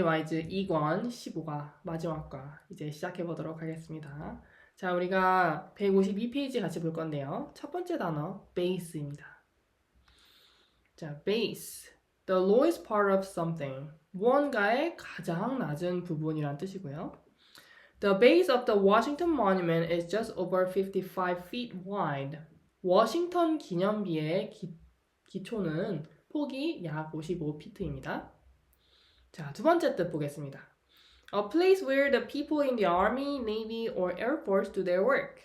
와이즈 2권 15과 마지막과 이제 시작해 보도록 하겠습니다. 자, 우리가 152페이지 같이 볼 건데요. 첫 번째 단어 base입니다. 자, base, the lowest part of something, 무언가의 가장 낮은 부분이란 뜻이고요. The base of the Washington Monument is just over 55 feet wide. 워싱턴 기념비의 기초는 폭이 약 55피트입니다. 자, 두 번째 뜻 보겠습니다. A place where the people in the army, navy, or air force do their work.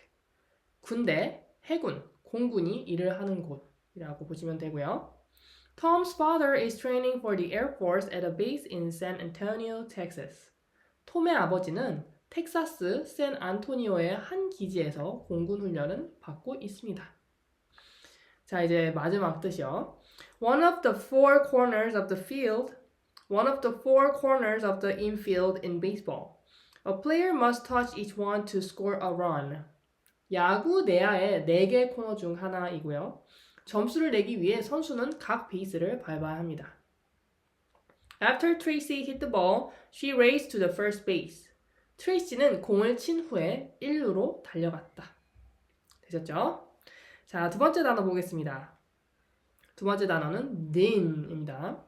군대, 해군, 공군이 일을 하는 곳이라고 보시면 되고요. Tom's father is training for the air force at a base in San Antonio, Texas. 톰의 아버지는 텍사스 샌안토니오의 한 기지에서 공군 훈련을 받고 있습니다. 자, 이제 마지막 뜻이요. One of the four corners of the infield in baseball. A player must touch each one to score a run. 야구 내야의 4개 코너 중 하나이고요. 점수를 내기 위해 선수는 각 베이스를 밟아야 합니다. After Tracy hit the ball, she raced to the first base. 트레이시는 공을 친 후에 1루로 달려갔다. 되셨죠? 자, 두 번째 단어 보겠습니다. 두 번째 단어는 din입니다.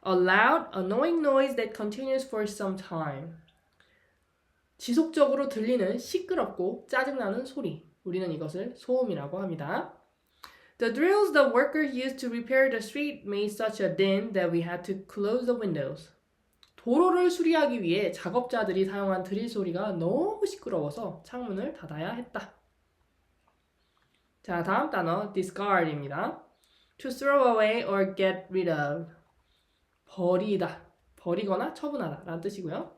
A loud, annoying noise that continues for some time. 지속적으로 들리는 시끄럽고 짜증나는 소리. 우리는 이것을 소음이라고 합니다. The drills the workers used to repair the street made such a din that we had to close the windows. 도로를 수리하기 위해 작업자들이 사용한 드릴 소리가 너무 시끄러워서 창문을 닫아야 했다. 자, 다음 단어 discard입니다. To throw away or get rid of. 버리다, 버리거나 처분하다 라는 뜻이고요.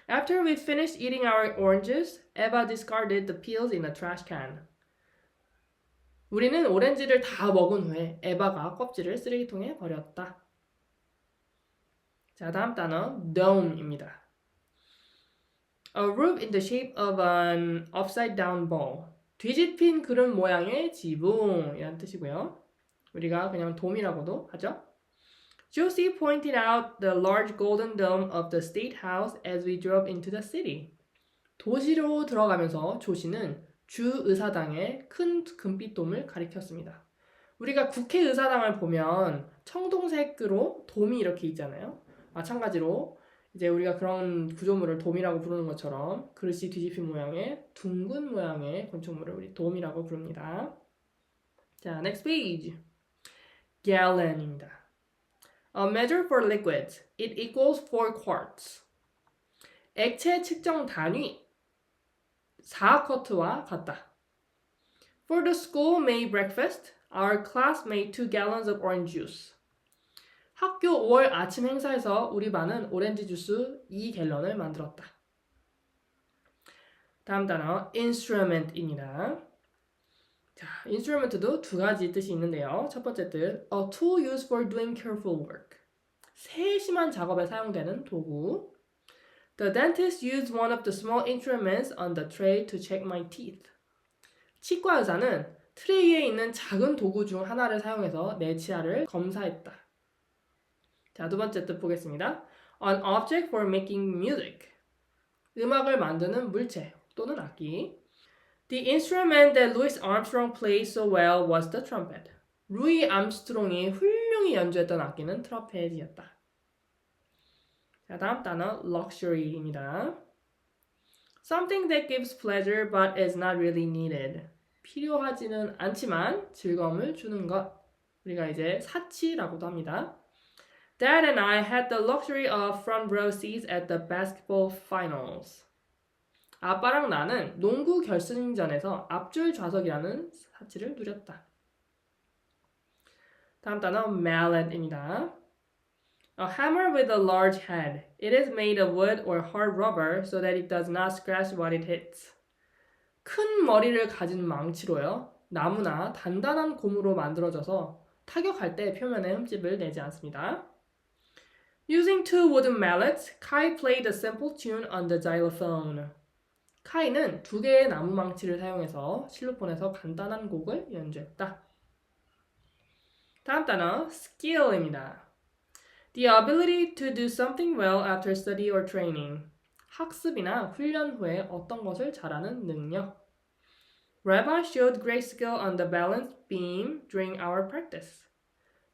After we finished eating our oranges, Eva discarded the peels in a trash can. 우리는 오렌지를 다 먹은 후에 에바가 껍질을 쓰레기통에 버렸다. 자, 다음 단어 dome입니다. A roof in the shape of an upside down ball. 뒤집힌 그릇 모양의 지붕이라는 뜻이고요. 우리가 그냥 돔이라고도 하죠. Josie pointed out the large golden dome of the State House as we drove into the city. 도시로 들어가면서 조시는 주의사당의 큰 금빛돔을 가리켰습니다. 우리가 국회의사당을 보면 청동색으로 돔이 이렇게 있잖아요. 마찬가지로 이제 우리가 그런 구조물을 돔이라고 부르는 것처럼 그릇이 뒤집힌 모양의 둥근 모양의 건축물을 우리 돔이라고 부릅니다. 자, next page. gallon입니다. A measure for liquids. It equals 4 quarts. 액체 측정 단위 4쿼트와 같다. For the school May breakfast, our class made 2 gallons of orange juice. 학교 5월 아침 행사에서 우리 반은 오렌지 주스 2갤런을 만들었다. 다음 단어 instrument입니다. 자, instrument도 두 가지 뜻이 있는데요. 첫 번째 뜻, a tool used for doing careful work. 세심한 작업에 사용되는 도구. The dentist used one of the small instruments on the tray to check my teeth. 치과 의사는 트레이에 있는 작은 도구 중 하나를 사용해서 내 치아를 검사했다. 자, 두 번째 뜻 보겠습니다. An object for making music. 음악을 만드는 물체 또는 악기. The instrument that Louis Armstrong played so well was the trumpet. 루이 암스트롱이 훌륭히 연주했던 악기는 트럼펫이었다. 자, 다음 단어 luxury입니다. Something that gives pleasure but is not really needed. 필요하지는 않지만 즐거움을 주는 것. 우리가 이제 사치라고도 합니다. Dad and I had the luxury of front row seats at the basketball finals. 아빠랑 나는 농구 결승전에서 앞줄 좌석이라는 사치를 누렸다. 다음 단어 mallet입니다. A hammer with a large head. It is made of wood or hard rubber so that it does not scratch what it hits. 큰 머리를 가진 망치로요. 나무나 단단한 고무로 만들어져서 타격할 때 표면에 흠집을 내지 않습니다. Using 2 wooden mallets, Kai played a simple tune on the xylophone. 카이는 2개의 나무 망치를 사용해서 실로폰에서 간단한 곡을 연주했다. 다음 단어 skill입니다. The ability to do something well after study or training. 학습이나 훈련 후에 어떤 것을 잘하는 능력. Rabbi showed great skill on the balance beam during our practice.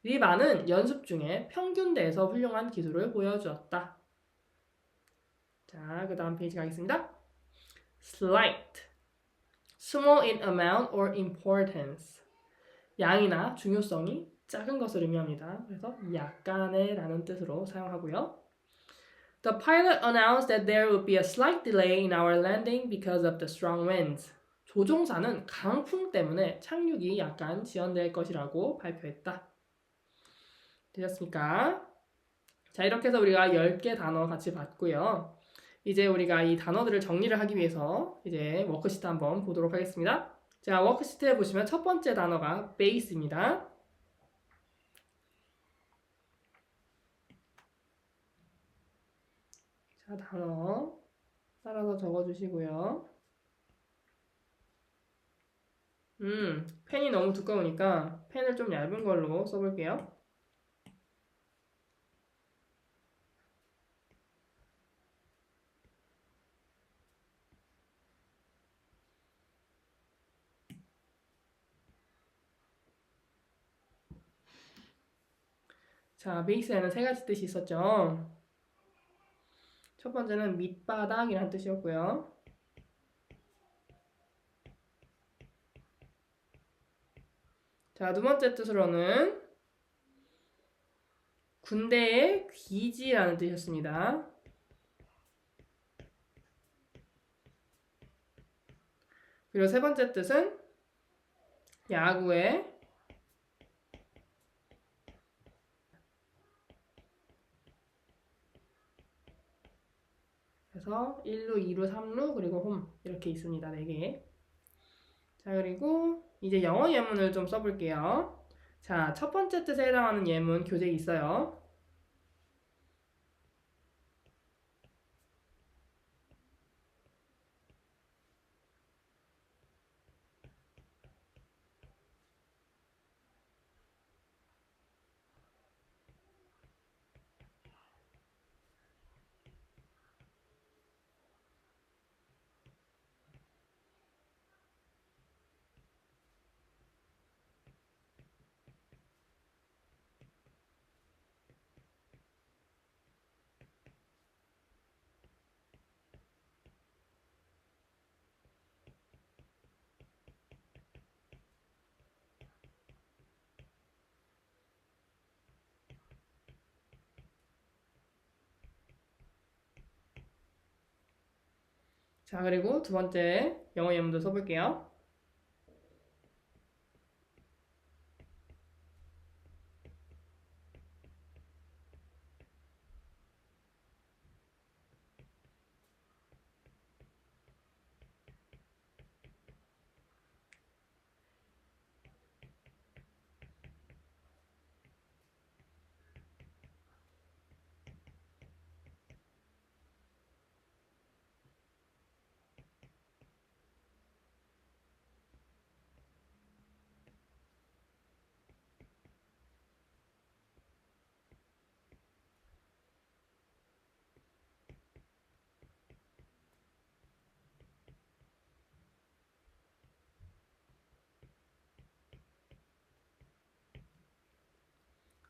리바는 연습 중에 평균대에서 훌륭한 기술을 보여주었다. 자, 그 다음 페이지 가겠습니다. Slight. Small in amount or importance. 양이나 중요성이 작은 것을 의미합니다. 그래서 약간의 라는 뜻으로 사용하고요. The pilot announced that there would be a slight delay in our landing because of the strong winds. 조종사는 강풍 때문에 착륙이 약간 지연될 것이라고 발표했다. 되셨습니까? 자, 이렇게 해서 우리가 10개 단어 같이 봤고요. 이제 우리가 이 단어들을 정리를 하기 위해서 이제 워크시트 한번 보도록 하겠습니다. 자, 워크시트에 보시면 첫 번째 단어가 base입니다. 자, 단어 따라서 적어주시고요. 펜이 너무 두꺼우니까 펜을 좀 얇은 걸로 써볼게요. 자, 베이스에는 세 가지 뜻이 있었죠. 첫 번째는 밑바닥이라는 뜻이었고요. 자, 두 번째 뜻으로는 군대의 귀지라는 뜻이었습니다. 그리고 세 번째 뜻은 야구의 그래서 1루, 2루, 3루 그리고 홈 이렇게 있습니다. 4개. 자, 그리고 이제 영어 예문을 좀 써볼게요. 자, 첫 번째 뜻에 해당하는 예문 교재에 있어요. 자, 그리고 두 번째 영어 예문도 써볼게요.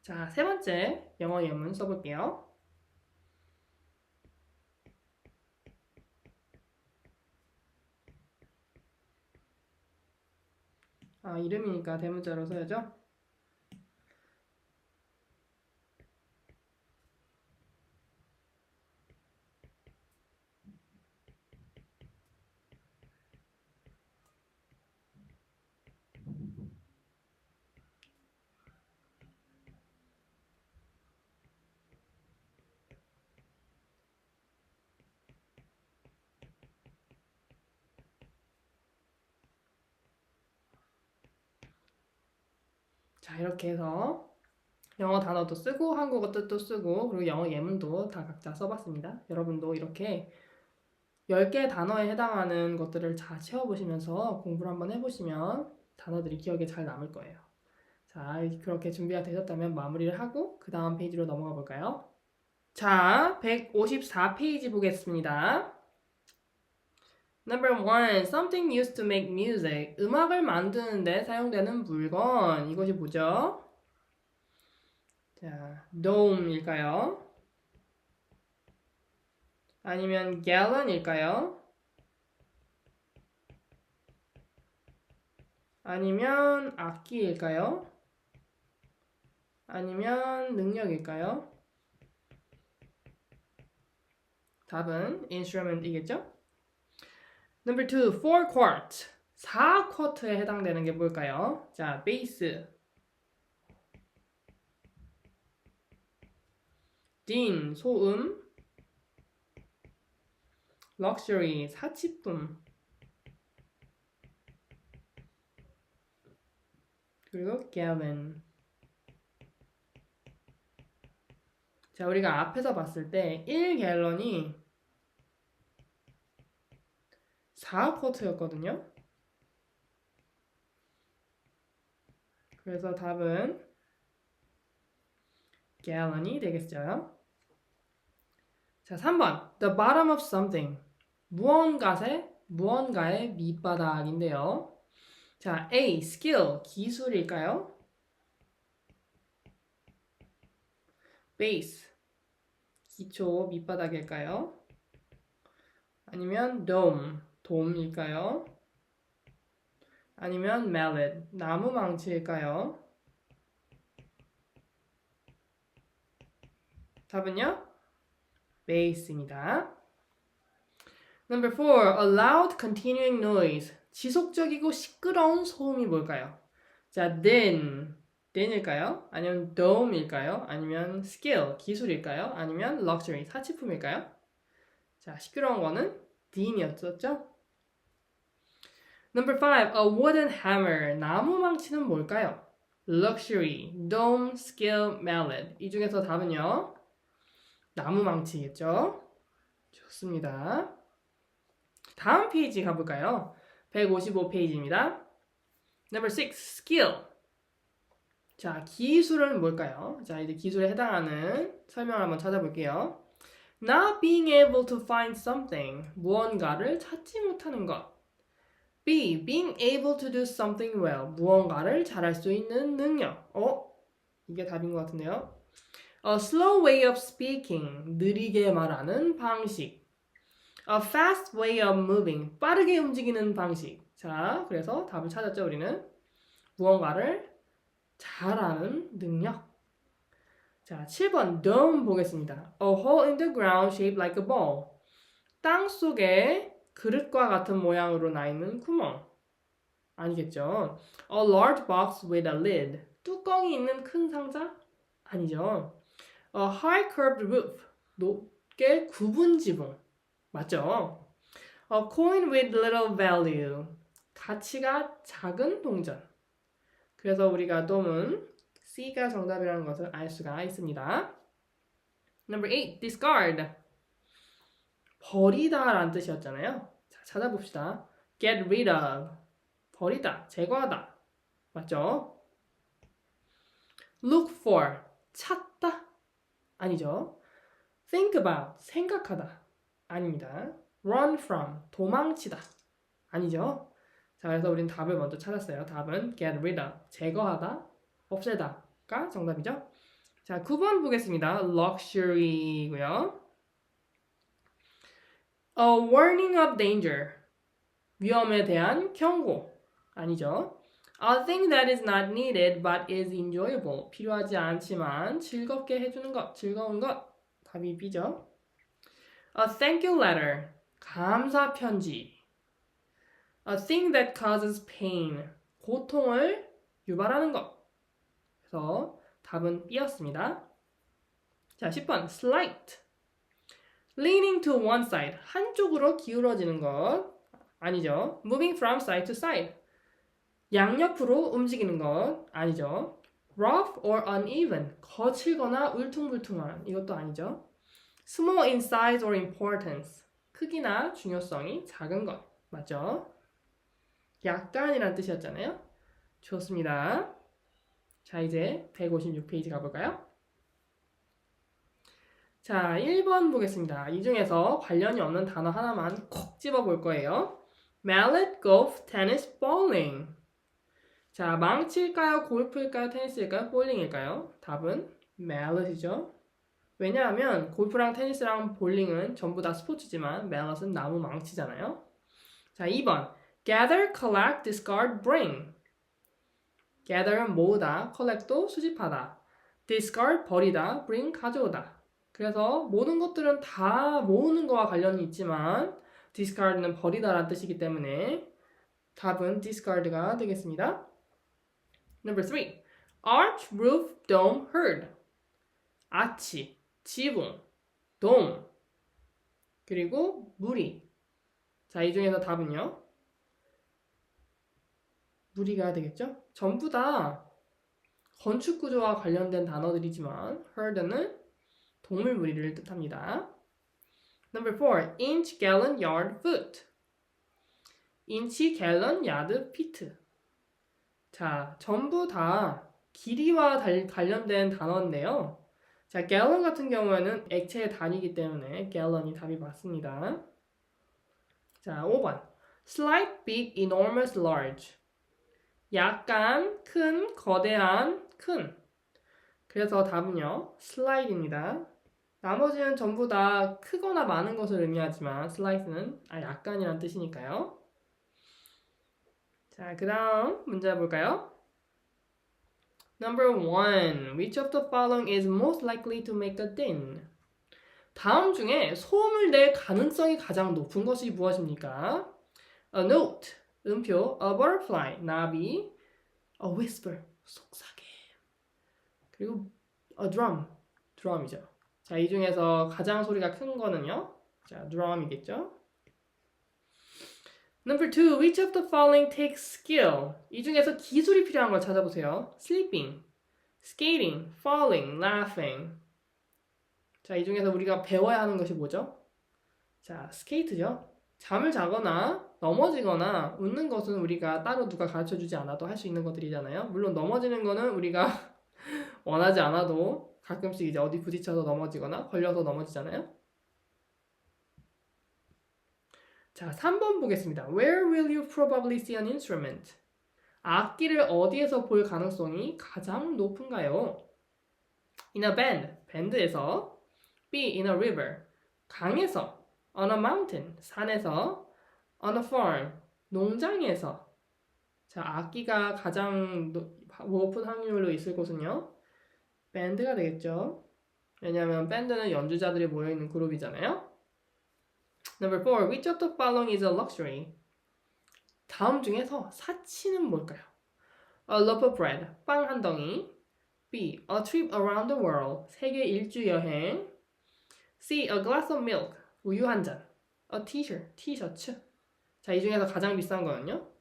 자, 세 번째 영어 예문 써볼게요. 아, 이름이니까 대문자로 써야죠. 자, 이렇게 해서 영어 단어도 쓰고 한국어 뜻도 쓰고 그리고 영어 예문도 다 각자 써봤습니다. 여러분도 이렇게 10개 단어에 해당하는 것들을 다 채워보시면서 공부를 한번 해보시면 단어들이 기억에 잘 남을 거예요. 자, 그렇게 준비가 되셨다면 마무리를 하고 그 다음 페이지로 넘어가 볼까요? 자, 154페이지 보겠습니다. Number 1. Something used to make music. 음악을 만드는데 사용되는 물건. 이것이 뭐죠? 자, dome일까요? 아니면 gallon일까요? 아니면 악기일까요? 아니면 능력일까요? 답은 instrument이겠죠? Number 2, 4quart. 4쿼트에 해당되는 게 뭘까요? 자, 베이스, din, 소음, luxury, 사치품, 그리고 gallon. 자, 우리가 앞에서 봤을 때 1갤런이 4쿼트였거든요. 그래서 답은 gallon이 되겠어요. 자, 3번. The bottom of something. 무언가의 밑바닥인데요. 자, A. skill. 기술일까요? base. 기초 밑바닥일까요? 아니면 dome. 돔일까요? 아니면 mallet. 나무 망치일까요? 답은요? base입니다. Number 4. A loud continuing noise. 지속적이고 시끄러운 소음이 뭘까요? 자, thin일까요? 아니면 dome일까요? 아니면 skill, 기술일까요? 아니면 luxury, 사치품일까요? 자, 시끄러운 거는 thin이었었죠? Number 5. A wooden hammer. 나무 망치는 뭘까요? luxury, dome, skill, mallet. 이 중에서 답은요? 나무 망치겠죠? 좋습니다. 다음 페이지 가볼까요? 155페이지입니다. Number 6. Skill. 자, 기술은 뭘까요? 자, 이제 기술에 해당하는 설명을 한번 찾아볼게요. Not being able to find something. 무언가를 찾지 못하는 것. B. Being able to do something well. 무언가를 잘할 수 있는 능력. 이게 답인 것 같은데요. A slow way of speaking. 느리게 말하는 방식. A fast way of moving. 빠르게 움직이는 방식. 자, 그래서 답을 찾았죠, 우리는. 무언가를 잘하는 능력. 자, 7번 dome 보겠습니다. A hole in the ground shaped like a ball. 땅 속에 그릇과 같은 모양으로 나 있는 구멍. 아니겠죠. A large box with a lid. 뚜껑이 있는 큰 상자? 아니죠. A high curved roof. 높게 굽은 지붕. 맞죠? A coin with little value. 가치가 작은 동전. 그래서 우리가 dome은 C가 정답이라는 것을 알 수가 있습니다. Number 8. discard. 버리다 라는 뜻이었잖아요. 자, 찾아봅시다. get rid of. 버리다, 제거하다. 맞죠? look for. 찾다. 아니죠. think about. 생각하다. 아닙니다. run from. 도망치다. 아니죠. 자, 그래서 우린 답을 먼저 찾았어요. 답은 get rid of. 제거하다, 없애다가 정답이죠. 자, 9번 보겠습니다. luxury고요. A warning of danger. 위험에 대한 경고. 아니죠. A thing that is not needed but is enjoyable. 필요하지 않지만 즐겁게 해주는 것, 즐거운 것. 답이 B죠. A thank you letter. 감사 편지. A thing that causes pain. 고통을 유발하는 것. 그래서 답은 B였습니다. 자, 10번 slight. leaning to one side. 한쪽으로 기울어지는 것. 아니죠. moving from side to side. 양옆으로 움직이는 것. 아니죠. rough or uneven. 거칠거나 울퉁불퉁한. 이것도 아니죠. small in size or importance. 크기나 중요성이 작은 것. 맞죠? 약간이란 뜻이었잖아요. 좋습니다. 자, 이제 156페이지 가볼까요? 자, 1번 보겠습니다. 이 중에서 관련이 없는 단어 하나만 콕 집어볼 거예요. mallet, golf, tennis, bowling. 자, 망치일까요? 골프일까요? 테니스일까요? 볼링일까요? 답은 mallet이죠. 왜냐하면 골프랑 테니스랑 볼링은 전부 다 스포츠지만 mallet은 나무 망치잖아요. 자, 2번 gather, collect, discard, bring. gather은 모으다, collect도 수집하다, discard 버리다, bring 가져오다. 그래서 모든 것들은 다 모으는 거와 관련이 있지만 discard는 버리다라는 뜻이기 때문에 답은 discard가 되겠습니다. Number 3. Arch, roof, dome, herd. 아치, 지붕, dome, 그리고 무리. 자, 이 중에서 답은요? 무리가 되겠죠? 전부 다 건축 구조와 관련된 단어들이지만 herd는 동물 무리를 뜻합니다. Number 4. Inch, gallon, yard, foot. 인치, 갤런, 야드, 피트. 자, 전부 다 길이와 관련된 단어인데요. 자, 갤런 같은 경우에는 액체의 단위이기 때문에 갤런이 답이 맞습니다. 자, 5번. Slight, big, enormous, large. 약간, 큰, 거대한, 큰. 그래서 답은요, slight입니다. 나머지는 전부 다 크거나 많은 것을 의미하지만 slight는 약간이란 뜻이니까요. 자, 그 다음 문제 볼까요? Number 1. Which of the following is most likely to make a din? 다음 중에 소음을 낼 가능성이 가장 높은 것이 무엇입니까? A note, 음표, a butterfly, 나비, a whisper, 속삭임, 그리고 a drum, 드럼이죠. 자, 이 중에서 가장 소리가 큰 거는요? 자, drum이겠죠? Number 2. Which of the following takes skill? 이 중에서 기술이 필요한 걸 찾아보세요. Sleeping, skating, falling, laughing. 자, 이 중에서 우리가 배워야 하는 것이 뭐죠? 자, 스케이트죠. 잠을 자거나 넘어지거나 웃는 것은 우리가 따로 누가 가르쳐주지 않아도 할 수 있는 것들이잖아요. 물론 넘어지는 거는 우리가 원하지 않아도 가끔씩 이제 어디 부딪혀서 넘어지거나 걸려서 넘어지잖아요. 자, 3번 보겠습니다. Where will you probably see an instrument? 악기를 어디에서 볼 가능성이 가장 높은가요? In a band, 밴드에서. B. In a river, 강에서. On a mountain, 산에서. On a farm, 농장에서. 자, 악기가 가장 높은 확률로 있을 곳은요? 밴드가 되겠죠. 왜냐하면 밴드는 연주자들이 모여있는 그룹이잖아요. Number 4. Which of the following is a luxury? 다음 중에서 사치는 뭘까요? A loaf of bread, 빵 한 덩이. B. A trip around the world, 세계 일주 여행. C. A glass of milk, 우유 한 잔. A t-shirt, 티셔츠. 자, 이 중에서 가장 비싼 거는요?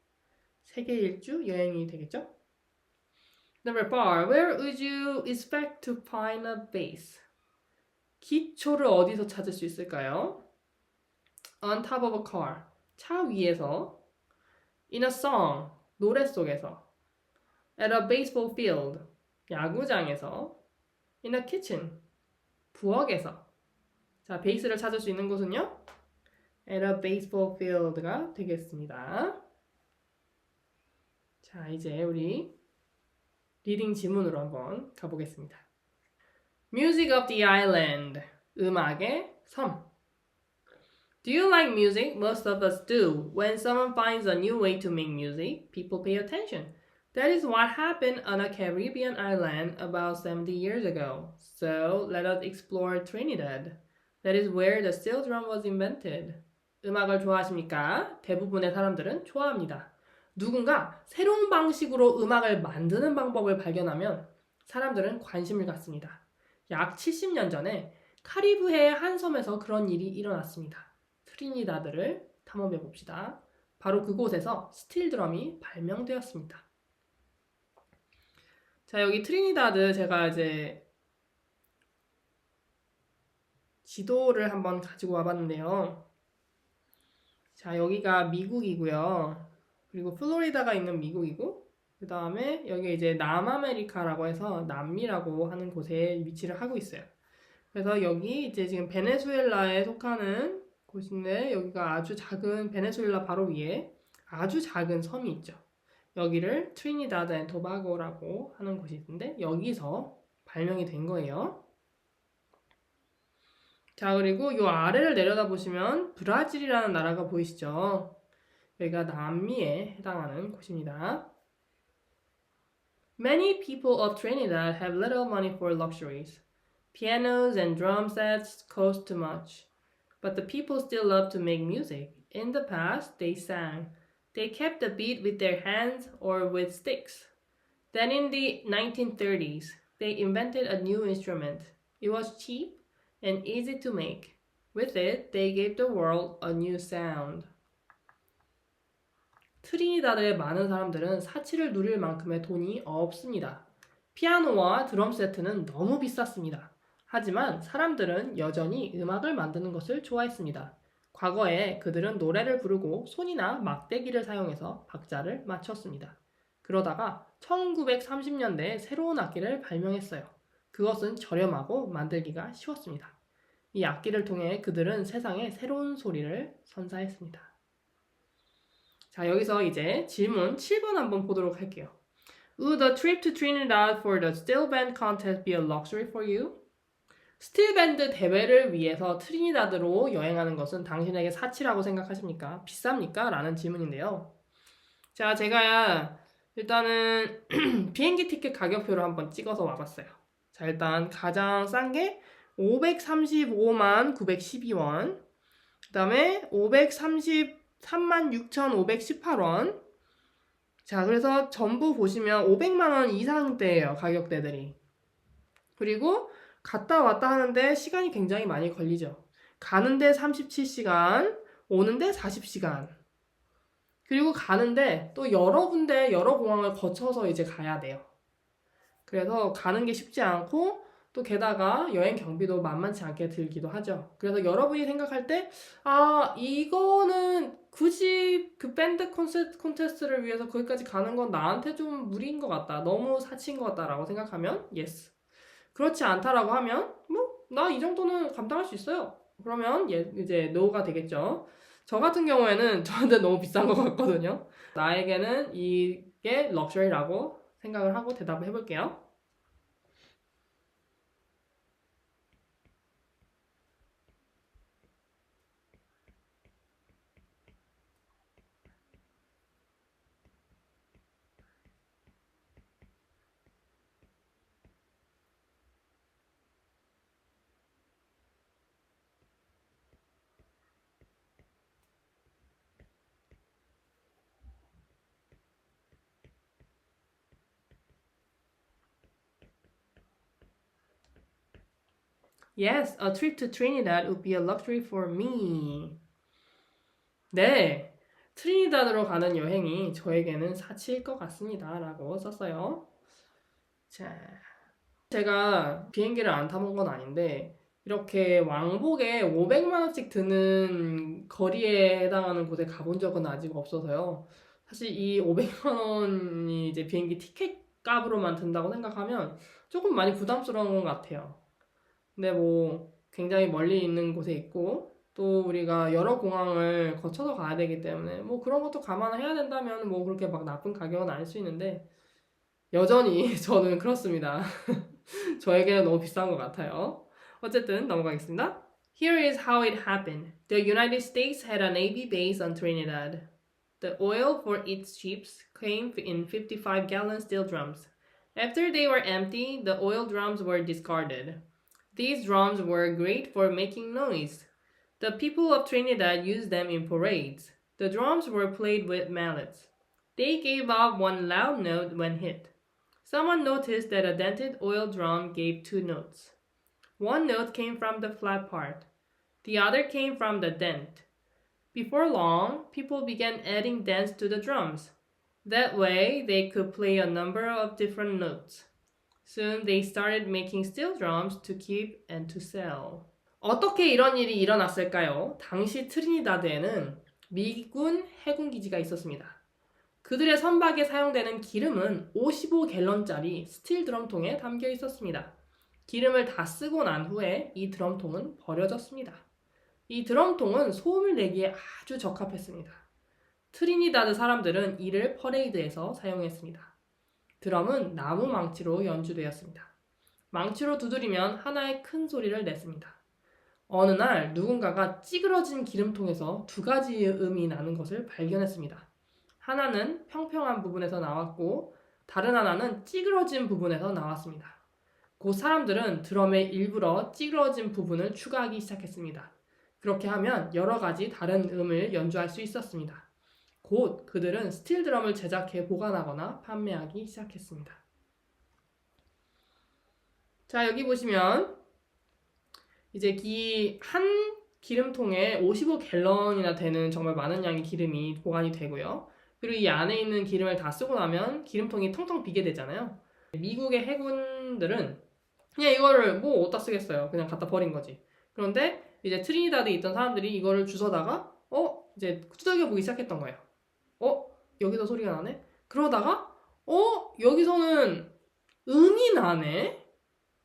세계 일주 여행이 되겠죠? Number 4. Where would you expect to find a base? 기초를 어디서 찾을 수 있을까요? On top of a car, 차 위에서. In a song, 노래 속에서. At a baseball field, 야구장에서. In a kitchen, 부엌에서. 자, 베이스를 찾을 수 있는 곳은요? At a baseball field가 되겠습니다. 자, 이제 우리 리딩 지문으로 한번 가보겠습니다. Music of the island, 음악의 섬. Do you like music? Most of us do. When someone finds a new way to make music, people pay attention. That is what happened on a Caribbean island about 70 years ago. So, let us explore Trinidad. That is where the steel drum was invented. 음악을 좋아하십니까? 대부분의 사람들은 좋아합니다. 누군가 새로운 방식으로 음악을 만드는 방법을 발견하면 사람들은 관심을 갖습니다. 약 70년 전에 카리브해의 한 섬에서 그런 일이 일어났습니다. 트리니다드를 탐험해 봅시다. 바로 그곳에서 스틸 드럼이 발명되었습니다. 자, 여기 트리니다드 제가 이제 지도를 한번 가지고 와봤는데요. 자, 여기가 미국이고요. 그리고 플로리다가 있는 미국이고 그 다음에 여기 이제 남아메리카라고 해서 남미라고 하는 곳에 위치를 하고 있어요. 그래서 여기 이제 지금 베네수엘라에 속하는 곳인데 여기가 아주 작은 베네수엘라 바로 위에 아주 작은 섬이 있죠. 여기를 트리니다드 앤 토바고라고 하는 곳이 있는데 여기서 발명이 된 거예요. 자, 그리고 요 아래를 내려다 보시면 브라질이라는 나라가 보이시죠? 여기가 남미에 해당하는 곳입니다. Many people of Trinidad have little money for luxuries. Pianos and drum sets cost too much. But the people still love to make music. In the past, they sang. They kept the beat with their hands or with sticks. Then in the 1930s, they invented a new instrument. It was cheap and easy to make. With it, they gave the world a new sound. 트리니다드의 많은 사람들은 사치를 누릴 만큼의 돈이 없습니다. 피아노와 드럼 세트는 너무 비쌌습니다. 하지만 사람들은 여전히 음악을 만드는 것을 좋아했습니다. 과거에 그들은 노래를 부르고 손이나 막대기를 사용해서 박자를 맞췄습니다. 그러다가 1930년대에 새로운 악기를 발명했어요. 그것은 저렴하고 만들기가 쉬웠습니다. 이 악기를 통해 그들은 세상에 새로운 소리를 선사했습니다. 자, 여기서 이제 질문 7번 한번 보도록 할게요. Would a trip to Trinidad for the steel band contest be a luxury for you? 스틸 밴드 대회를 위해서 트리니다드로 여행하는 것은 당신에게 사치라고 생각하십니까? 비쌉니까? 라는 질문인데요. 자, 제가 일단은 비행기 티켓 가격표를 한번 찍어서 와봤어요. 자, 일단 가장 싼 게 535만 912원, 그 다음에 533만 6,518원. 자, 그래서 전부 보시면 500만원 이상대예요, 가격대들이. 그리고 갔다 왔다 하는데 시간이 굉장히 많이 걸리죠. 가는데 37시간, 오는데 40시간. 그리고 가는데 또 여러 군데, 여러 공항을 거쳐서 이제 가야 돼요. 그래서 가는 게 쉽지 않고 또 게다가 여행 경비도 만만치 않게 들기도 하죠. 그래서 여러분이 생각할 때, 아, 이거는 굳이 그 밴드 콘테스트를 위해서 거기까지 가는 건 나한테 좀 무리인 것 같다. 너무 사치인 것 같다라고 생각하면 yes. 그렇지 않다라고 하면 나 이 정도는 감당할 수 있어요. 그러면 이제 no가 되겠죠. 저 같은 경우에는 저한테 너무 비싼 것 같거든요. 나에게는 이게 럭셔리라고 생각을 하고 대답을 해볼게요. Yes, a trip to Trinidad would be a luxury for me. 네, 트리니다드로 가는 여행이 저에게는 사치일 것 같습니다. 라고 썼어요. 자, 제가 비행기를 안 타본 건 아닌데 이렇게 왕복에 500만원씩 드는 거리에 해당하는 곳에 가본 적은 아직 없어서요. 사실 이 500만원이 이제 비행기 티켓 값으로만 든다고 생각하면 조금 많이 부담스러운 것 같아요. 근데 뭐 굉장히 멀리 있는 곳에 있고 또 우리가 여러 공항을 거쳐서 가야 되기 때문에 뭐 그런 것도 감안해야 된다면 뭐 그렇게 막 나쁜 가격은 아닐 수 있는데 여전히 저는 그렇습니다. 저에게는 너무 비싼 것 같아요. 어쨌든 넘어가겠습니다. Here is how it happened. The United States had a Navy base on Trinidad. The oil for its ships came in 55-gallon steel drums. After they were empty, the oil drums were discarded. These drums were great for making noise. The people of Trinidad used them in parades. The drums were played with mallets. They gave out one loud note when hit. Someone noticed that a dented oil drum gave two notes. One note came from the flat part. The other came from the dent. Before long, people began adding dents to the drums. That way, they could play a number of different notes. Soon they started making steel drums to keep and to sell. 어떻게 이런 일이 일어났을까요? 당시 트리니다드에는 미군 해군 기지가 있었습니다. 그들의 선박에 사용되는 기름은 55갤런짜리 스틸 드럼통에 담겨 있었습니다. 기름을 다 쓰고 난 후에 이 드럼통은 버려졌습니다. 이 드럼통은 소음을 내기에 아주 적합했습니다. 트리니다드 사람들은 이를 퍼레이드에서 사용했습니다. 드럼은 나무 망치로 연주되었습니다. 망치로 두드리면 하나의 큰 소리를 냈습니다. 어느 날 누군가가 찌그러진 기름통에서 두 가지의 음이 나는 것을 발견했습니다. 하나는 평평한 부분에서 나왔고 다른 하나는 찌그러진 부분에서 나왔습니다. 곧 사람들은 드럼에 일부러 찌그러진 부분을 추가하기 시작했습니다. 그렇게 하면 여러 가지 다른 음을 연주할 수 있었습니다. 곧 그들은 스틸 드럼을 제작해 보관하거나 판매하기 시작했습니다. 자, 여기 보시면 이제 이 한 기름통에 55갤런이나 되는 정말 많은 양의 기름이 보관이 되고요. 그리고 이 안에 있는 기름을 다 쓰고 나면 기름통이 텅텅 비게 되잖아요. 미국의 해군들은 그냥 이거를 뭐 어디다 쓰겠어요. 그냥 갖다 버린 거지. 그런데 이제 트리니다드에 있던 사람들이 이거를 주워다가 이제 두들겨 보기 시작했던 거예요. 여기서 소리가 나네? 그러다가 여기서는 음이 나네?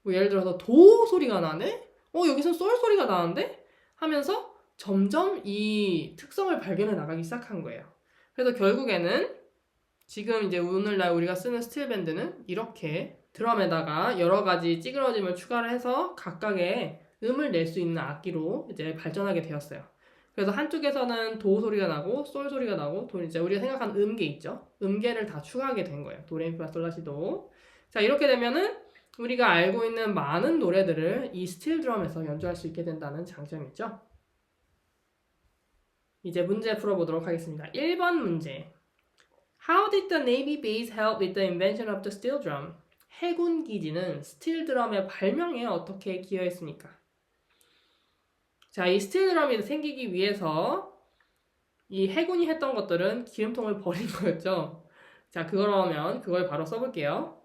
뭐 예를 들어서 도 소리가 나네? 여기서 솔 소리가 나는데? 하면서 점점 이 특성을 발견해 나가기 시작한 거예요. 그래서 결국에는 지금 이제 오늘날 우리가 쓰는 스틸 밴드는 이렇게 드럼에다가 여러 가지 찌그러짐을 추가를 해서 각각의 음을 낼 수 있는 악기로 이제 발전하게 되었어요. 그래서 한쪽에서는 도 소리가 나고 솔 소리가 나고 또 이제 우리가 생각하는 음계 있죠. 음계를 다 추가하게 된 거예요. 도레미파솔라시도. 자, 이렇게 되면은 우리가 알고 있는 많은 노래들을 이 스틸 드럼에서 연주할 수 있게 된다는 장점이 있죠. 이제 문제 풀어보도록 하겠습니다. 1번 문제. How did the Navy base help with the invention of the steel drum? 해군 기지는 스틸 드럼의 발명에 어떻게 기여했습니까? 자, 이 스틸 드럼이 생기기 위해서 이 해군이 했던 것들은 기름통을 버린 거였죠. 자, 그러면 그걸 바로 써볼게요.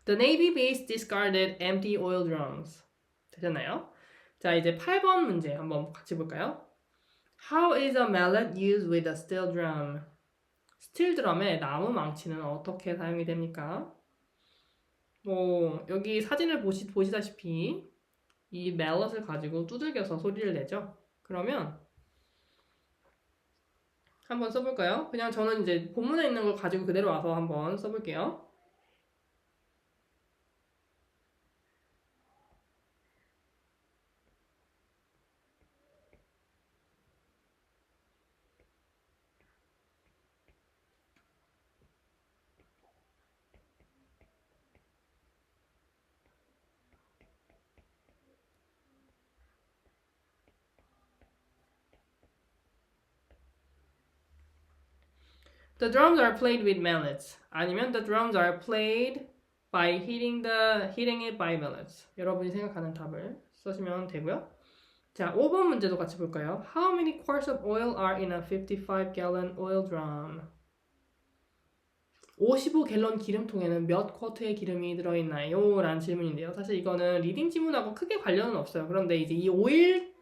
The Navy base discarded empty oil drums. 되셨나요? 자, 이제 8번 문제 한번 같이 볼까요? How is a mallet used with a steel drum? 스틸 드럼의 나무 망치는 어떻게 사용이 됩니까? 여기 사진을 보시다시피 이 mallet을 가지고 두들겨서 소리를 내죠. 그러면 한번 써볼까요? 그냥 저는 이제 본문에 있는 걸 가지고 그대로 와서 한번 써볼게요. The drums are played with mallets. 아니면 the drums are played by hitting it by mallets. 여러분이 생각하는 답을 써주시면 되고요. 자, 5번 문제도 같이 볼까요? How many quarts of oil are in a 55-gallon oil drum? 55갤런 기름통에는 몇 쿼트의 기름이 들어있나요? 라는 질문인데요. 사실 이거는 리딩 지문하고 크게 관련은 없어요. 그런데 이제 이 오일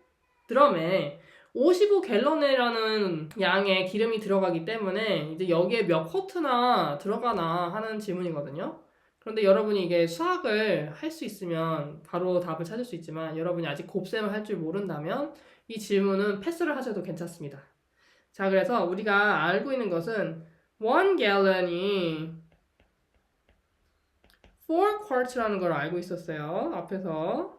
드럼에 55갤런이라는 양의 기름이 들어가기 때문에 이제 여기에 몇 쿼트나 들어가나 하는 질문이거든요. 그런데 여러분이 이게 수학을 할 수 있으면 바로 답을 찾을 수 있지만 여러분이 아직 곱셈을 할 줄 모른다면 이 질문은 패스를 하셔도 괜찮습니다. 자, 그래서 우리가 알고 있는 것은 1gallon이 4quarts라는 걸 알고 있었어요. 앞에서.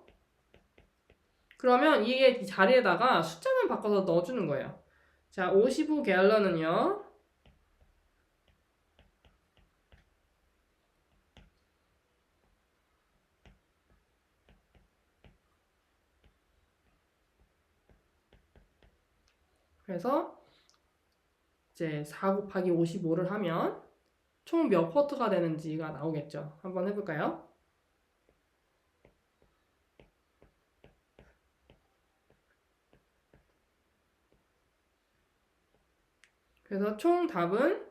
그러면 이 자리에다가 숫자만 바꿔서 넣어주는 거예요. 자, 55갤런은요. 그래서 이제 4 곱하기 55를 하면 총 몇 쿼트가 되는지가 나오겠죠. 한번 해볼까요? 그래서 총 답은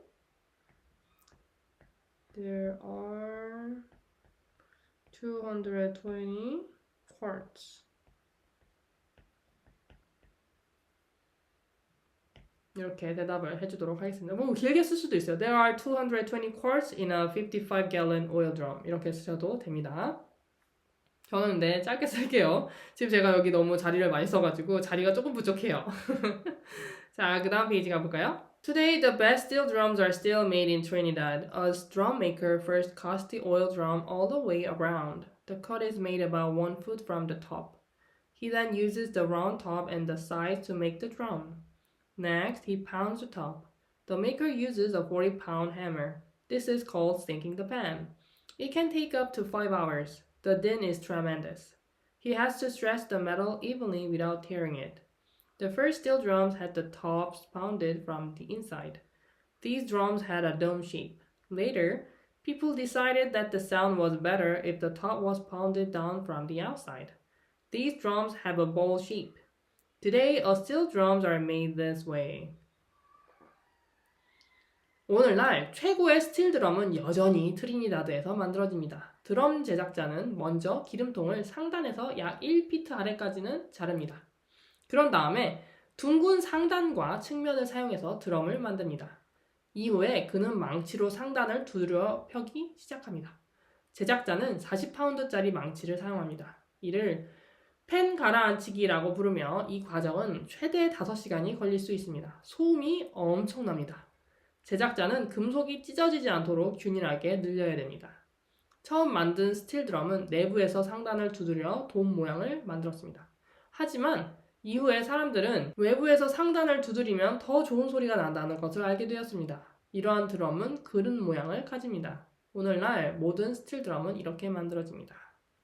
There are 220 quarts. 이렇게 대답을 해주도록 하겠습니다. 뭐 길게 쓸 수도 있어요. There are 220 quarts in a 55-gallon oil drum. 이렇게 쓰셔도 됩니다. 저는 근데 짧게 쓸게요. 지금 제가 여기 너무 자리를 많이 써가지고 자리가 조금 부족해요. 자, 그 다음 페이지 가볼까요? Today, the best steel drums are still made in Trinidad. A drum maker first cuts the oil drum all the way around. The cut is made about 1 foot from the top. He then uses the round top and the sides to make the drum. Next, he pounds the top. The maker uses a 40-pound hammer. This is called sinking the pan. It can take up to 5 hours. The din is tremendous. He has to stretch the metal evenly without tearing it. The first steel drums had the tops pounded from the inside. These drums had a dome shape. Later, people decided that the sound was better if the top was pounded down from the outside. These drums have a bowl shape. Today, steel drums are made this way. 오늘날 최고의 스틸 드럼은 여전히 트리니다드에서 만들어집니다. 드럼 제작자는 먼저 기름통을 상단에서 약 1피트 아래까지는 자릅니다. 그런 다음에 둥근 상단과 측면을 사용해서 드럼을 만듭니다. 이후에 그는 망치로 상단을 두드려 펴기 시작합니다. 제작자는 40파운드짜리 망치를 사용합니다. 이를 펜 가라앉히기라고 부르며 이 과정은 최대 5시간이 걸릴 수 있습니다. 소음이 엄청납니다. 제작자는 금속이 찢어지지 않도록 균일하게 늘려야 됩니다. 처음 만든 스틸 드럼은 내부에서 상단을 두드려 돔 모양을 만들었습니다. 하지만 이후에 사람들은 외부에서 상단을 두드리면 더 좋은 소리가 난다는 것을 알게 되었습니다. 이러한 드럼은 그릇 모양을 가집니다. 오늘날 모든 스틸 드럼은 이렇게 만들어집니다.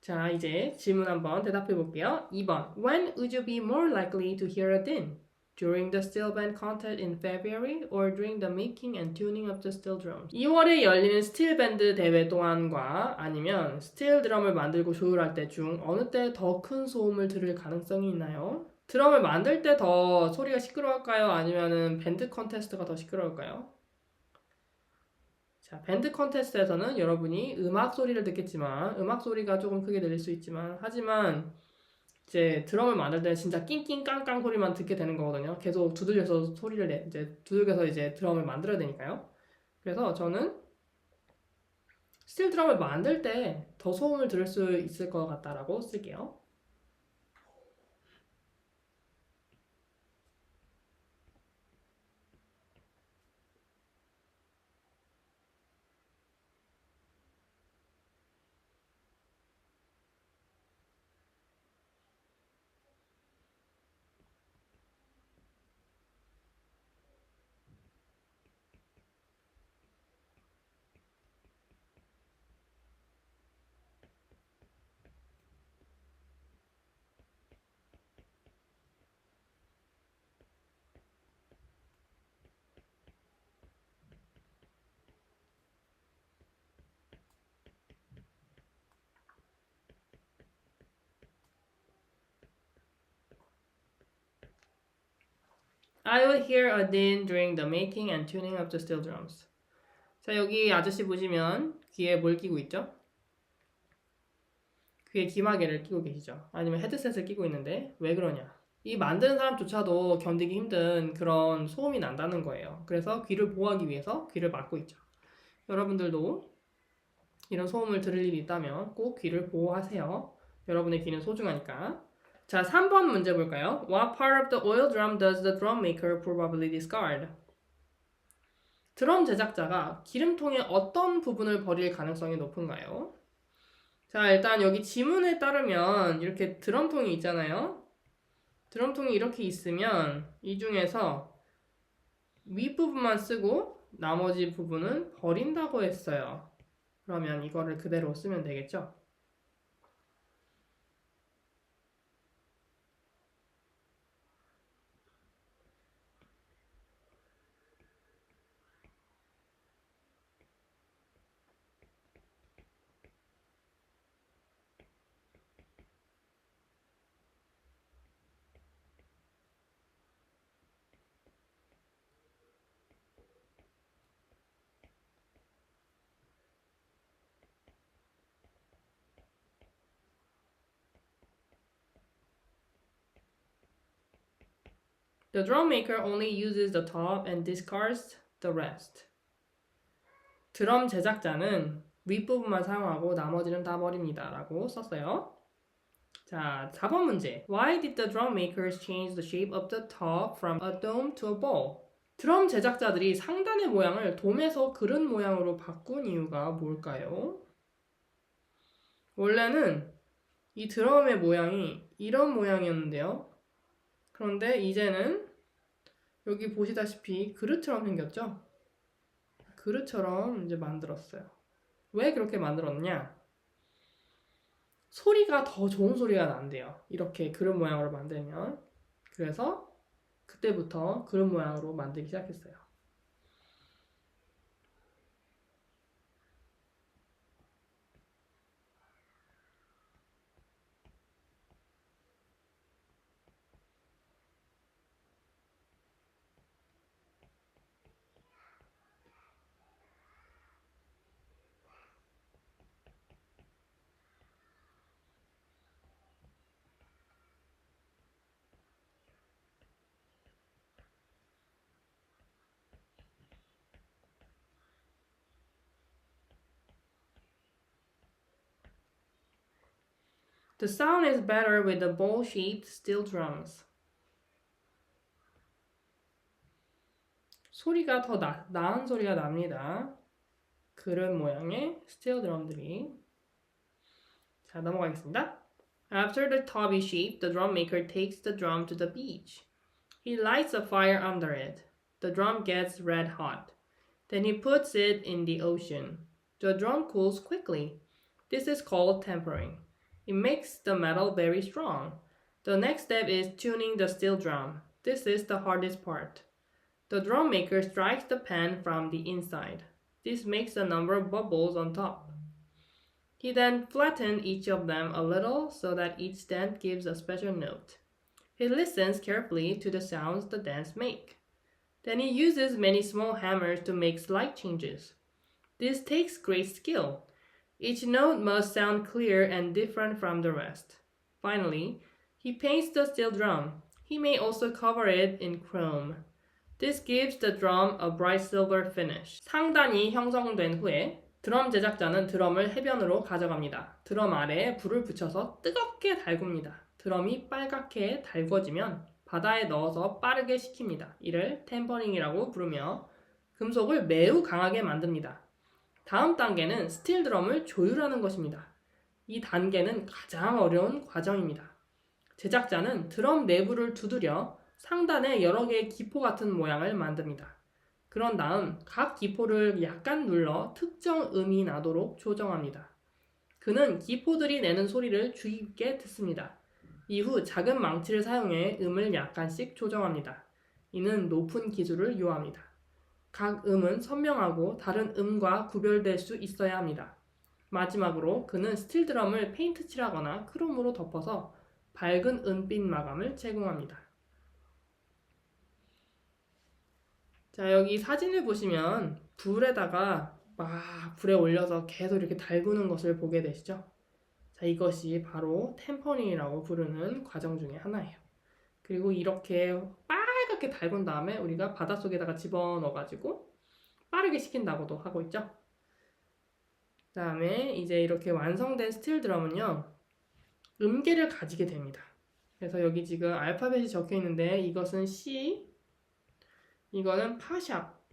자, 이제 질문 한번 대답해 볼게요. 2번. When would you be more likely to hear a din? During the steel band contest in February or during the making and tuning of the steel drums? 2월에 열리는 스틸 밴드 대회 동안과 아니면 스틸 드럼을 만들고 조율할 때 중 어느 때 더 큰 소음을 들을 가능성이 있나요? 드럼을 만들 때 더 소리가 시끄러울까요? 아니면은 밴드 컨테스트가 더 시끄러울까요? 자, 밴드 컨테스트에서는 여러분이 음악 소리를 듣겠지만 음악 소리가 조금 크게 들릴 수 있지만 하지만 이제 드럼을 만들 때 진짜 낑낑 깡깡 소리만 듣게 되는 거거든요. 계속 두들겨서 소리를 이제 두들겨서 이제 드럼을 만들어야 되니까요. 그래서 저는 스틸 드럼을 만들 때 더 소음을 들을 수 있을 것 같다라고 쓸게요. I would hear a din during the making and tuning of the steel drums. 자, 여기 아저씨 보시면 귀에 뭘 끼고 있죠? 귀에 귀마개를 끼고 계시죠? 아니면 헤드셋을 끼고 있는데 왜 그러냐? 이 만드는 사람조차도 견디기 힘든 그런 소음이 난다는 거예요. 그래서 귀를 보호하기 위해서 귀를 막고 있죠. 여러분들도 이런 소음을 들을 일이 있다면 꼭 귀를 보호하세요. 여러분의 귀는 소중하니까. 자, 3번 문제 볼까요? What part of the oil drum does the drum maker probably discard? 드럼 제작자가 기름통의 어떤 부분을 버릴 가능성이 높은가요? 자, 일단 여기 지문에 따르면 이렇게 드럼통이 있잖아요. 드럼통이 이렇게 있으면 이 중에서 윗부분만 쓰고 나머지 부분은 버린다고 했어요. 그러면 이거를 그대로 쓰면 되겠죠? The drum maker only uses the top and discards the rest. 드럼 제작자는 윗부분만 사용하고 나머지는 다 버립니다. 라고 썼어요. 자, 4번 문제. Why did the drum makers change the shape of the top from a dome to a ball? 드럼 제작자들이 상단의 모양을 돔에서 그릇 모양으로 바꾼 이유가 뭘까요? 원래는 이 드럼의 모양이 이런 모양이었는데요. 그런데 이제는 여기 보시다시피 그릇처럼 생겼죠? 그릇처럼 이제 만들었어요. 왜 그렇게 만들었냐? 소리가 더 좋은 소리가 난대요. 이렇게 그릇 모양으로 만들면. 그래서 그때부터 그릇 모양으로 만들기 시작했어요. The sound is better with the bowl-shaped steel drums. 소리가 더 나은 소리가 납니다. 그릇 모양의 스틸 드럼들이. 자, 넘어가겠습니다. After the top is shaped, the drum maker takes the drum to the beach. He lights a fire under it. The drum gets red hot. Then he puts it in the ocean. The drum cools quickly. This is called tempering. It makes the metal very strong. The next step is tuning the steel drum. This is the hardest part. The drum maker strikes the pan from the inside. This makes a number of bubbles on top. He then flattens each of them a little so that each dent gives a special note. He listens carefully to the sounds the dents make. Then he uses many small hammers to make slight changes. This takes great skill. Each note must sound clear and different from the rest. Finally, he paints the steel drum. He may also cover it in chrome. This gives the drum a bright silver finish. 상단이 형성된 후에 드럼 제작자는 드럼을 해변으로 가져갑니다. 드럼 아래에 불을 붙여서 뜨겁게 달굽니다. 드럼이 빨갛게 달궈지면 바다에 넣어서 빠르게 식힙니다. 이를 템퍼링이라고 부르며 금속을 매우 강하게 만듭니다. 다음 단계는 스틸 드럼을 조율하는 것입니다. 이 단계는 가장 어려운 과정입니다. 제작자는 드럼 내부를 두드려 상단에 여러 개의 기포 같은 모양을 만듭니다. 그런 다음 각 기포를 약간 눌러 특정 음이 나도록 조정합니다. 그는 기포들이 내는 소리를 주의 깊게 듣습니다. 이후 작은 망치를 사용해 음을 약간씩 조정합니다. 이는 높은 기술을 요합니다. 각 음은 선명하고 다른 음과 구별될 수 있어야 합니다. 마지막으로 그는 스틸 드럼을 페인트 칠하거나 크롬으로 덮어서 밝은 은빛 마감을 제공합니다. 자, 여기 사진을 보시면 불에다가 막 불에 올려서 계속 이렇게 달구는 것을 보게 되시죠? 자, 이것이 바로 템퍼링이라고 부르는 과정 중에 하나예요. 그리고 이렇게 빨갛게 달군 다음에 우리가 바닷속에다가 집어넣어가지고 빠르게 식힌다고도 하고 있죠. 그 다음에 이제 이렇게 완성된 스틸 드럼은요, 음계를 가지게 됩니다. 그래서 여기 지금 알파벳이 적혀 있는데 이것은 C, 이거는 파샵,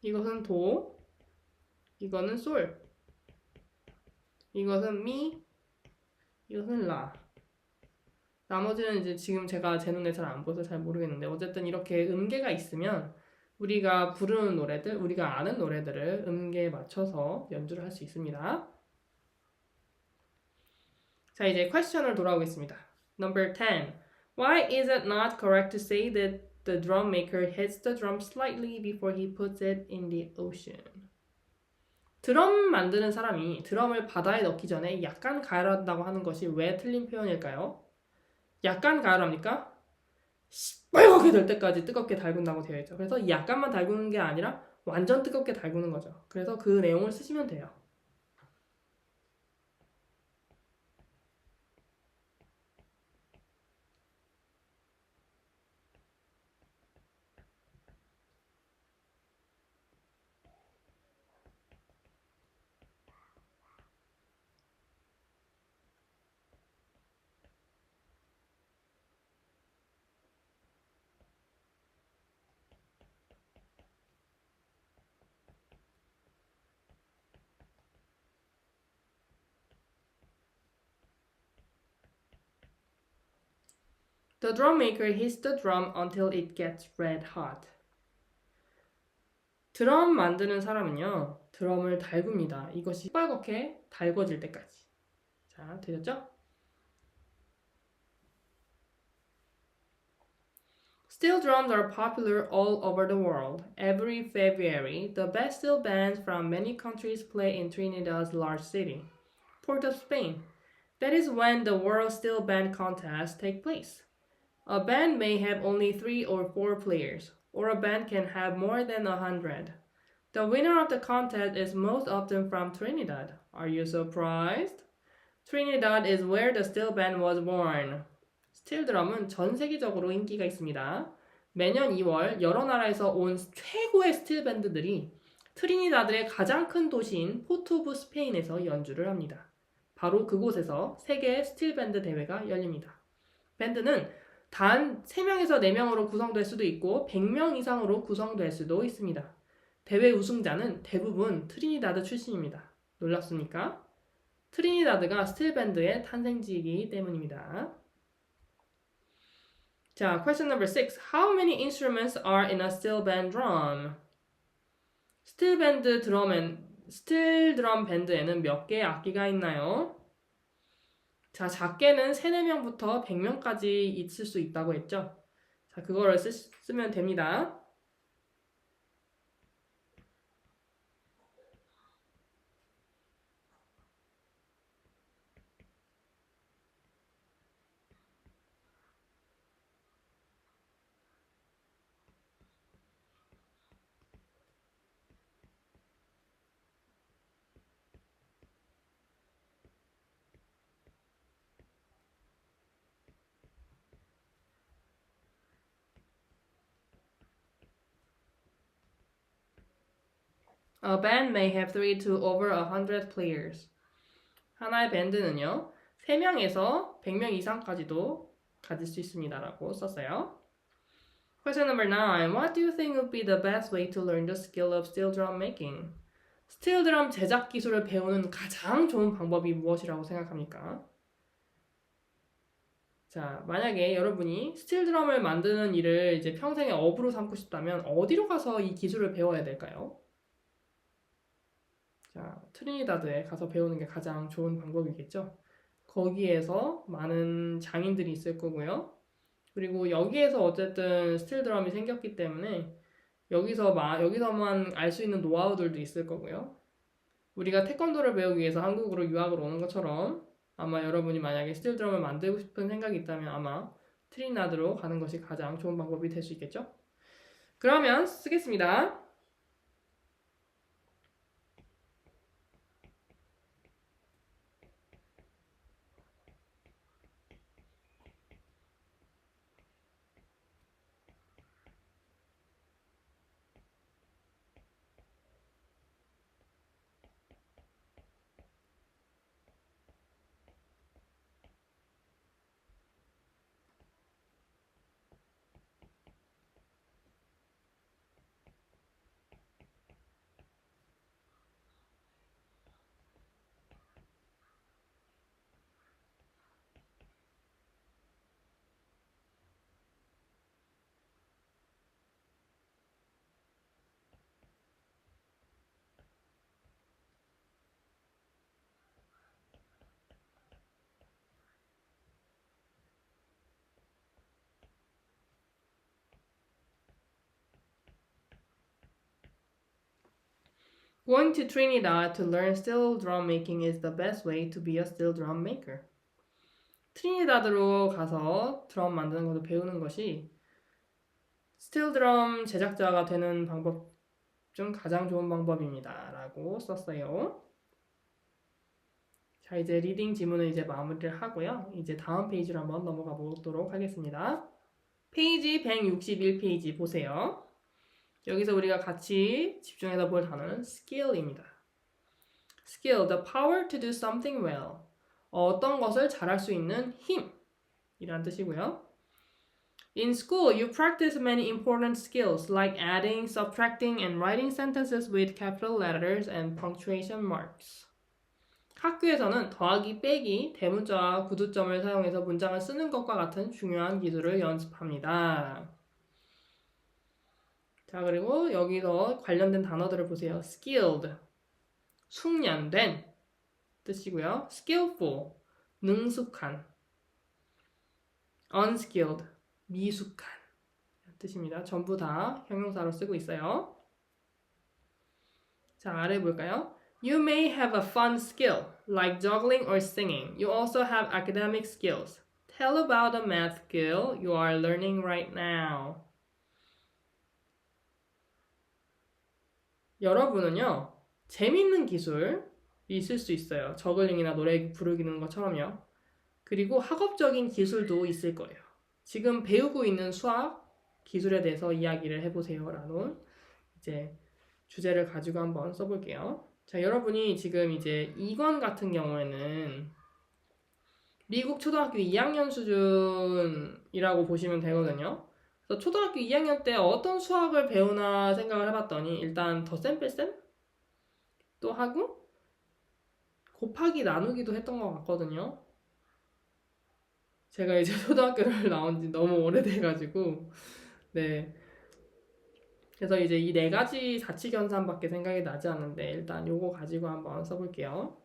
이것은 도, 이거는 솔, 이것은 미, 이것은 라. 나머지는 이제 지금 제가 제 눈에 잘 안 보여서 잘 모르겠는데 어쨌든 이렇게 음계가 있으면 우리가 부르는 노래들, 우리가 아는 노래들을 음계에 맞춰서 연주를 할 수 있습니다. 자, 이제 퀘스천을 돌아오겠습니다. Number 10. Why is it not correct to say that the drum maker hits the drum slightly before he puts it in the ocean? 드럼 만드는 사람이 드럼을 바다에 넣기 전에 약간 가열한다고 하는 것이 왜 틀린 표현일까요? 약간 가열합니까? 빨갛게 될 때까지 뜨겁게 달군다고 되어 있죠. 그래서 약간만 달구는 게 아니라 완전 뜨겁게 달구는 거죠. 그래서 그 내용을 쓰시면 돼요. The drum maker hits the drum until it gets red hot. 드럼 만드는 사람은요, 드럼을 달굽니다. 이것이 빨갛게 달궈질 때까지. 자, 되셨죠? Steel drums are popular all over the world. Every February, the best steel bands from many countries play in Trinidad's large city, Port of Spain. That is when the World Steel Band Contest takes place. A band may have only 3 or 4 players, or a band can have more than 100. The winner of the contest is most often from Trinidad. Are you surprised? Trinidad is where the steel band was born. 스틸 드럼은 전 세계적으로 인기가 있습니다. 매년 2월 여러 나라에서 온 최고의 스틸 밴드들이 트리니다드의 가장 큰 도시인 포트 오브 스페인에서 연주를 합니다. 바로 그곳에서 세계 스틸 밴드 대회가 열립니다. 밴드는 단 3명에서 4명으로 구성될 수도 있고 100명 이상으로 구성될 수도 있습니다. 대회 우승자는 대부분 트리니다드 출신입니다. 놀랍습니까? 트리니다드가 스틸 밴드의 탄생지이기 때문입니다. 자, question number 6. How many instruments are in a steel band drum? 스틸 드럼 밴드에는 몇 개의 악기가 있나요? 자, 작게는 3, 4명부터 100명까지 있을 수 있다고 했죠? 자, 그거를 쓰면 됩니다. A band may have 3 to over 100 players. 하나의 밴드는요, 3명에서 100명 이상까지도 가질 수 있습니다. 라고 썼어요. Question number 9. What do you think would be the best way to learn the skill of steel drum making? 스틸 드럼 제작 기술을 배우는 가장 좋은 방법이 무엇이라고 생각합니까? 자, 만약에 여러분이 스틸 드럼을 만드는 일을 이제 평생의 업으로 삼고 싶다면 어디로 가서 이 기술을 배워야 될까요? 자, 트리니다드에 가서 배우는 게 가장 좋은 방법이겠죠. 거기에서 많은 장인들이 있을 거고요. 그리고 여기에서 어쨌든 스틸 드럼이 생겼기 때문에 여기서만 알 수 있는 노하우들도 있을 거고요. 우리가 태권도를 배우기 위해서 한국으로 유학을 오는 것처럼 아마 여러분이 만약에 스틸 드럼을 만들고 싶은 생각이 있다면 아마 트리니다드로 가는 것이 가장 좋은 방법이 될 수 있겠죠. 그러면 쓰겠습니다. Going to Trinidad to learn steel drum making is the best way to be a steel drum maker. 트리니다드로 가서 드럼 만드는 것을 배우는 것이 스틸 드럼 제작자가 되는 방법 중 가장 좋은 방법입니다. 라고 썼어요. 자, 이제 리딩 지문은 이제 마무리를 하고요. 이제 다음 페이지로 한번 넘어가 보도록 하겠습니다. 페이지 161페이지 보세요. 여기서 우리가 같이 집중해서 볼 단어는 skill입니다. skill, the power to do something well. 어떤 것을 잘할 수 있는 힘이란 뜻이고요. In school, you practice many important skills like adding, subtracting, and writing sentences with capital letters and punctuation marks. 학교에서는 더하기, 빼기, 대문자와 구두점을 사용해서 문장을 쓰는 것과 같은 중요한 기술을 연습합니다. 자, 그리고 여기서 관련된 단어들을 보세요. skilled, 숙련된 뜻이고요. skillful, 능숙한, unskilled, 미숙한 뜻입니다. 전부 다 형용사로 쓰고 있어요. 자, 아래 볼까요? You may have a fun skill, like juggling or singing. You also have academic skills. Tell about a math skill you are learning right now. 여러분은요, 재밌는 기술이 있을 수 있어요. 저글링이나 노래 부르는 것처럼요. 그리고 학업적인 기술도 있을 거예요. 지금 배우고 있는 수학 기술에 대해서 이야기를 해보세요. 라는 이제 주제를 가지고 한번 써볼게요. 자, 여러분이 지금 이제 2권 같은 경우에는 미국 초등학교 2학년 수준이라고 보시면 되거든요. 그래서 초등학교 2학년 때 어떤 수학을 배우나 생각을 해봤더니 일단 덧셈 뺄셈 또 하고 곱하기 나누기도 했던 것 같거든요. 제가 이제 초등학교를 나온 지 너무 오래돼가지고 네. 그래서 이제 이 네 가지 사칙연산밖에 생각이 나지 않는데 일단 요거 가지고 한번 써볼게요.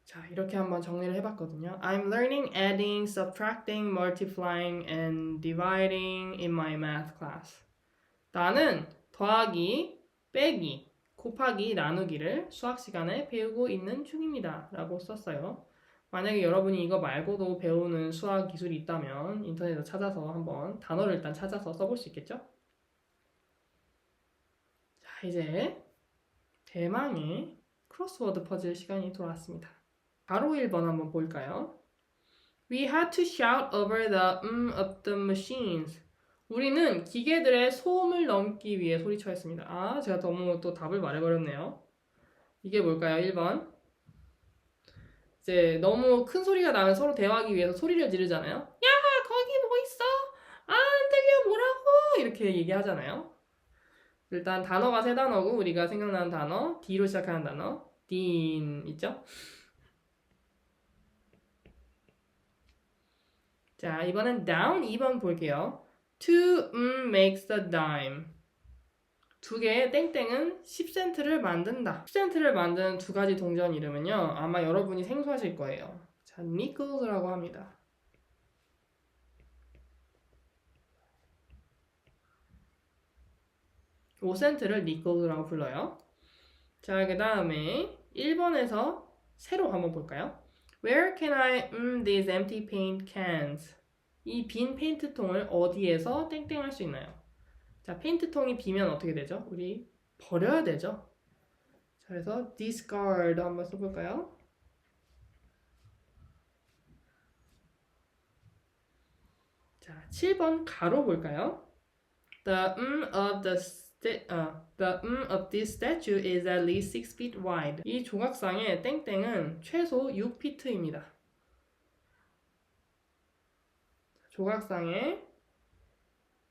자, 이렇게 한번 정리를 해봤거든요. I'm learning adding, subtracting, multiplying, and dividing in my math class. 나는 더하기, 빼기, 곱하기, 나누기를 수학 시간에 배우고 있는 중입니다. 라고 썼어요. 만약에 여러분이 이거 말고도 배우는 수학 기술이 있다면 인터넷에서 찾아서 한번 단어를 일단 찾아서 써볼 수 있겠죠? 자, 이제 대망의 크로스워드 퍼즐 시간이 돌아왔습니다. 바로 1번 한번 볼까요? We had to shout over the of the machines. 우리는 기계들의 소음을 넘기 위해 소리쳐야 했습니다. 아, 제가 너무 또 답을 말해버렸네요. 이게 뭘까요? 1번. 이제 너무 큰 소리가 나면 서로 대화하기 위해서 소리를 지르잖아요. 야, 거기 뭐 있어? 아, 안 들려, 뭐라고? 이렇게 얘기하잖아요. 일단 단어가 세 단어고 우리가 생각나는 단어, D로 시작하는 단어, D인 있죠? 자, 이번엔 down 2번 볼게요. To makes a dime. 두 개의 땡땡은 10센트를 만든다. 10센트를 만드는 두 가지 동전 이름은요. 아마 여러분이 생소하실 거예요. 자, nickels라고 합니다. $5를 nickels라고 불러요. 자, 그 다음에 1번에서 새로 한번 볼까요? Where can I these empty paint cans? 이 빈 페인트통을 어디에서 땡땡할 수 있나요? 자, 페인트통이 비면 어떻게 되죠? 우리 버려야 되죠. 자, 그래서 discard 한번 써볼까요? 자, 7번 가로 볼까요? The of this statue is at least 6 feet wide. 이 조각상의 땡땡은 최소 6피트입니다. 조각상의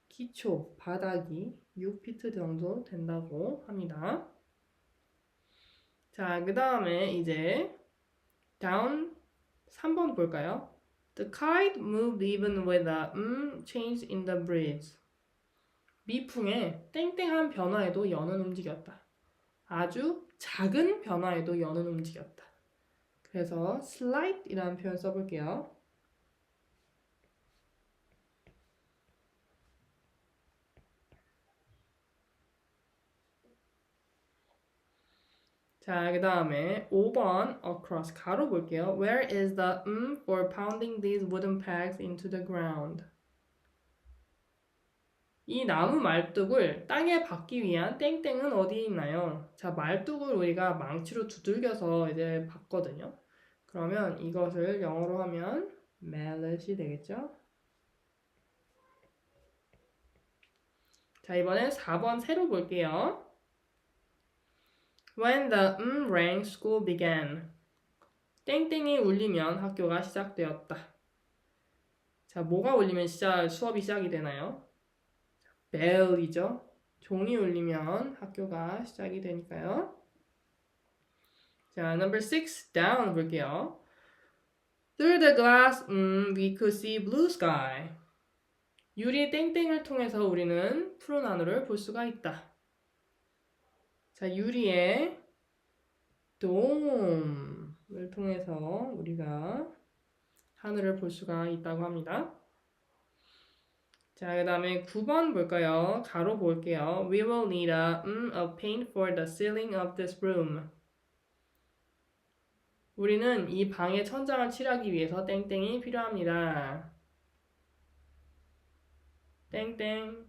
기초, 바닥이 6피트 정도 된다고 합니다. 자, 그 다음에 이제 down 3번 볼까요? The kite moved even with a change in the breeze. 미풍의 땡땡한 변화에도 연은 움직였다. 아주 작은 변화에도 연은 움직였다. 그래서 slight이라는 표현 써볼게요. 자, 그 다음에 5번 across 가로 볼게요. Where is the for pounding these wooden pegs into the ground? 이 나무 말뚝을 땅에 박기 위한 땡땡은 어디에 있나요? 자, 말뚝을 우리가 망치로 두들겨서 이제 박거든요. 그러면 이것을 영어로 하면 mallet이 되겠죠? 자, 이번엔 4번 세로 볼게요. When the rang, school began. 땡땡이 울리면 학교가 시작되었다. 자, 뭐가 울리면 수업이 시작이 되나요? bell이죠. 종이 울리면 학교가 시작이 되니까요. 자, number 6, down 볼게요. Through the glass, we could see blue sky. 유리 땡땡을 통해서 우리는 푸른 하늘을 볼 수가 있다. 자, 유리의 dome을 통해서 우리가 하늘을 볼 수가 있다고 합니다. 자, 그 다음에 9번 볼까요? 가로 볼게요. We will need a paint for the ceiling of this room. 우리는 이 방의 천장을 칠하기 위해서 땡땡이 필요합니다. 땡땡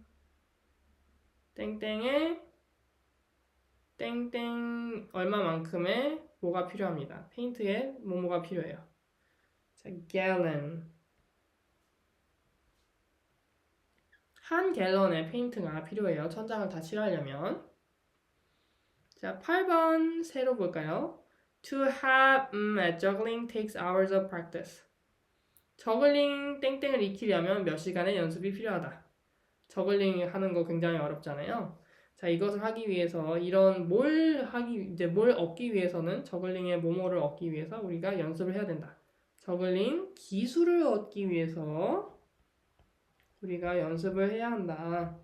땡땡에 땡땡 얼마만큼의 뭐가 필요합니다. 페인트에 뭐가 필요해요. 자, gallon 한 갤런의 페인트가 필요해요. 천장을 다 칠하려면. 자, 8번 세로 볼까요? To have at juggling takes hours of practice. 저글링 땡땡을 익히려면 몇 시간의 연습이 필요하다. 저글링 하는 거 굉장히 어렵잖아요. 자, 이것을 하기 위해서 뭘 얻기 위해서는 저글링의 뭐뭐를 얻기 위해서 우리가 연습을 해야 된다. 저글링 기술을 얻기 위해서 우리가 연습을 해야 한다.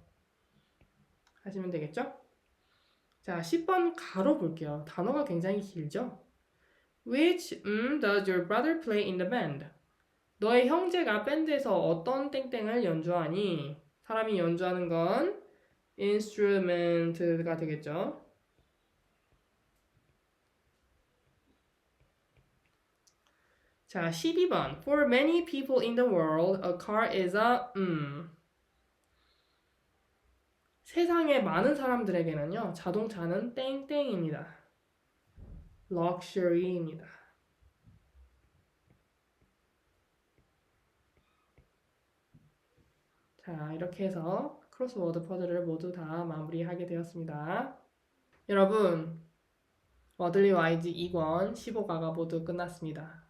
하시면 되겠죠? 자, 10번 가로 볼게요. 단어가 굉장히 길죠? Which does your brother play in the band? 너의 형제가 밴드에서 어떤 땡땡을 연주하니? 사람이 연주하는 건 instrument가 되겠죠? 자, 12번. For many people in the world, a car is a 세상의 많은 사람들에게는요, 자동차는 땡땡입니다. luxury입니다. 자, 이렇게 해서 크로스워드 퍼즐을 모두 다 마무리하게 되었습니다. 여러분, 워들리 와이즈 2권 15가가 모두 끝났습니다.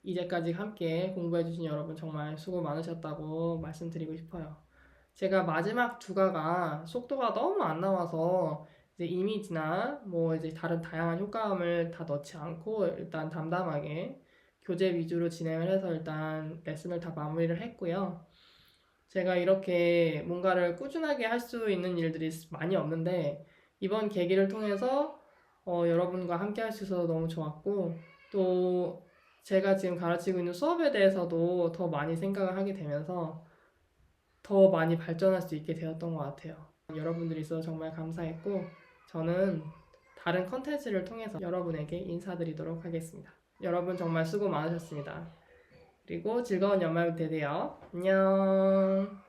이제까지 함께 공부해주신 여러분 정말 수고 많으셨다고 말씀드리고 싶어요. 제가 마지막 2가가 속도가 너무 안 나와서 이제 이미지나 뭐 이제 다른 다양한 효과음을 다 넣지 않고 일단 담담하게 교재 위주로 진행을 해서 일단 레슨을 다 마무리를 했고요. 제가 이렇게 뭔가를 꾸준하게 할 수 있는 일들이 많이 없는데 이번 계기를 통해서 여러분과 함께 할 수 있어서 너무 좋았고 또 제가 지금 가르치고 있는 수업에 대해서도 더 많이 생각을 하게 되면서 더 많이 발전할 수 있게 되었던 것 같아요. 여러분들이 있어서 정말 감사했고 저는 다른 컨텐츠를 통해서 여러분에게 인사드리도록 하겠습니다. 여러분 정말 수고 많으셨습니다. 그리고 즐거운 연말 되세요. 안녕.